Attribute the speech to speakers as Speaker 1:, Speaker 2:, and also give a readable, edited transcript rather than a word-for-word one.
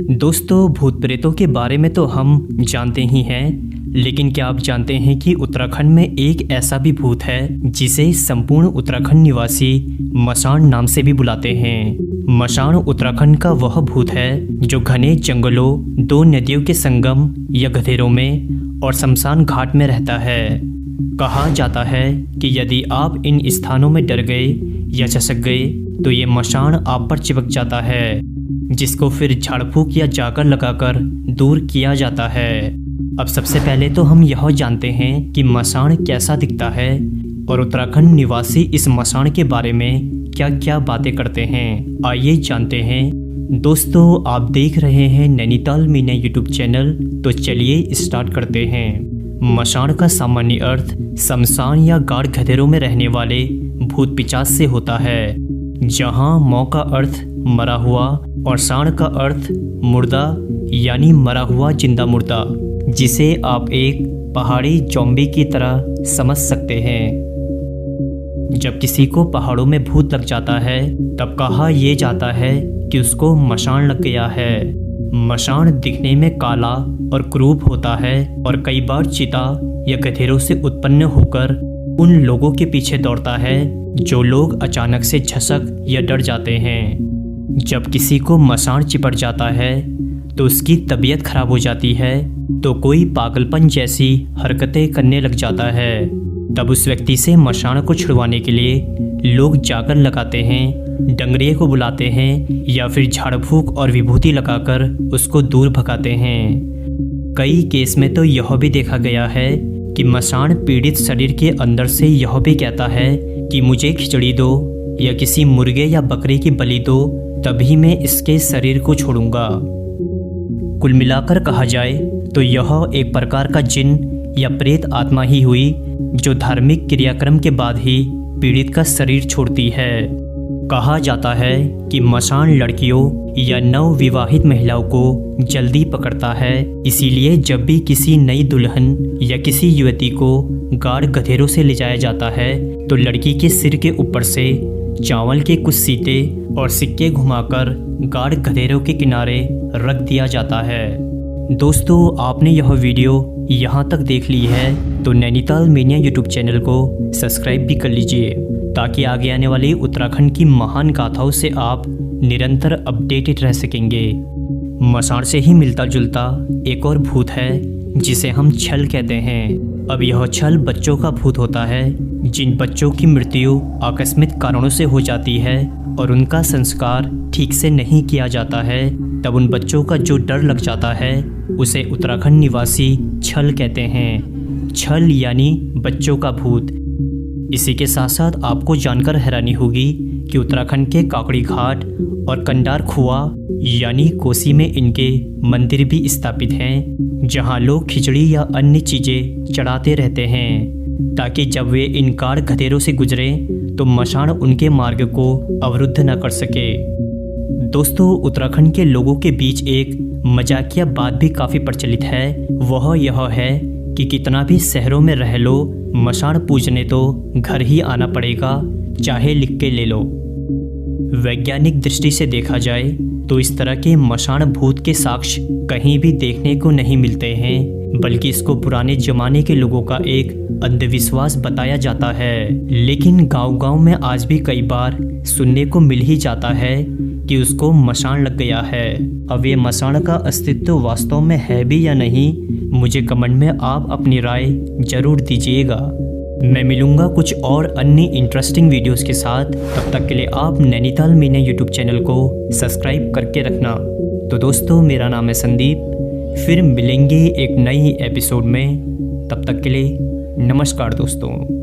Speaker 1: दोस्तों, भूत प्रेतों के बारे में तो हम जानते ही हैं, लेकिन क्या आप जानते हैं कि उत्तराखंड में एक ऐसा भी भूत है जिसे संपूर्ण उत्तराखंड निवासी मशान नाम से भी बुलाते हैं। मशान उत्तराखंड का वह भूत है जो घने जंगलों, दो नदियों के संगम या गधेरों में और शमशान घाट में रहता है। कहा जाता है कि यदि आप इन स्थानों में डर गए या चसक गए तो ये मशान आप पर चिपक जाता है, जिसको फिर झाड़ फूक या जाकर लगाकर दूर किया जाता है। अब सबसे पहले तो हम यह जानते हैं कि मशान कैसा दिखता है और उत्तराखंड निवासी इस मशान के बारे में क्या क्या बातें करते हैं। आइए जानते हैं। दोस्तों, आप देख रहे हैं नैनीताल मीना यूट्यूब चैनल, तो चलिए स्टार्ट करते हैं। मशान का सामान्य अर्थ शमशान या गाढ़ गधेरों में रहने वाले भूत पिशाच से होता है, जहां मौ का अर्थ मरा हुआ और शान का अर्थ मुर्दा यानी मरा हुआ जिंदा मुर्दा, जिसे आप एक पहाड़ी ज़ॉम्बी की तरह समझ सकते हैं। जब किसी को पहाड़ों में भूत लग जाता है तब कहा यह जाता है कि उसको मशान लग गया है। मशान दिखने में काला और क्रूप होता है और कई बार चिता या गधेरों से उत्पन्न होकर उन लोगों के पीछे दौड़ता है जो लोग अचानक से झसक या डर जाते हैं। जब किसी को मशान चिपट जाता है तो उसकी तबीयत खराब हो जाती है, तो कोई पागलपन जैसी हरकतें करने लग जाता है। तब उस व्यक्ति से मशान को छुड़वाने के लिए लोग जाकर लगाते हैं, डंगरिये को बुलाते हैं या फिर झाड़ फूक और विभूति लगाकर उसको दूर भगाते हैं। कई केस में तो यह भी देखा गया है कि मशान पीड़ित शरीर के अंदर से यह भी कहता है कि मुझे खिचड़ी दो या किसी मुर्गे या बकरी की बलि दो, तभी मैं इसके शरीर को छोड़ूंगा। कुल मिलाकर कहा जाए तो यह एक प्रकार का जिन या प्रेत आत्मा ही हुई जो धार्मिक क्रियाक्रम के बाद ही पीड़ित का शरीर छोड़ती है। कहा जाता है कि मशान लड़कियों या नवविवाहित महिलाओं को जल्दी पकड़ता है, इसीलिए जब भी किसी नई दुल्हन या किसी युवती को गाढ़ गधेरों से ले जाया जाता है तो लड़की के सिर के ऊपर से चावल के कुछ सीते और सिक्के घुमाकर गाढ़ गधेरों के किनारे रख दिया जाता है। दोस्तों, आपने यह वीडियो यहाँ तक देख ली है तो नैनीताल मीडिया यूट्यूब चैनल को सब्सक्राइब भी कर लीजिए, ताकि आगे आने वाली उत्तराखंड की महान गाथाओं से आप निरंतर अपडेटेड रह सकेंगे। मशान से ही मिलता जुलता एक और भूत है जिसे हम छल कहते हैं। अब यह छल बच्चों का भूत होता है। जिन बच्चों की मृत्यु आकस्मिक कारणों से हो जाती है और उनका संस्कार ठीक से नहीं किया जाता है, तब उन बच्चों का जो डर लग जाता है उसे उत्तराखंड निवासी छल कहते हैं। छल यानी बच्चों का भूत। इसी के साथ साथ आपको जानकर हैरानी होगी कि उत्तराखंड के काकड़ी घाट और कंडार खुआ यानी कोसी में इनके मंदिर भी स्थापित हैं, जहां लोग खिचड़ी या अन्य चीज़ें चढ़ाते रहते हैं, ताकि जब वे इन गाढ़ गधेरों से गुजरें तो मशान उनके मार्ग को अवरुद्ध न कर सके। दोस्तों, उत्तराखंड के लोगों के बीच एक मजाकिया बात भी काफ़ी प्रचलित है। वह यह है कि कितना भी शहरों में रह लो, मशान पूजने तो घर ही आना पड़ेगा, चाहे लिख के ले लो। वैज्ञानिक दृष्टि से देखा जाए तो इस तरह के मशान भूत के साक्ष्य कहीं भी देखने को नहीं मिलते हैं, बल्कि इसको पुराने जमाने के लोगों का एक अंधविश्वास बताया जाता है। लेकिन गांव-गांव में आज भी कई बार सुनने को मिल ही जाता है कि उसको मशान लग गया है। अब ये मशान का अस्तित्व वास्तव में है भी या नहीं, मुझे कमेंट में आप अपनी राय जरूर दीजिएगा। मैं मिलूंगा कुछ और अन्य इंटरेस्टिंग वीडियोस के साथ। तब तक के लिए आप नैनीताल मीना यूट्यूब चैनल को सब्सक्राइब करके रखना। तो दोस्तों, मेरा नाम है संदीप, फिर मिलेंगे एक नई एपिसोड में। तब तक के लिए नमस्कार दोस्तों।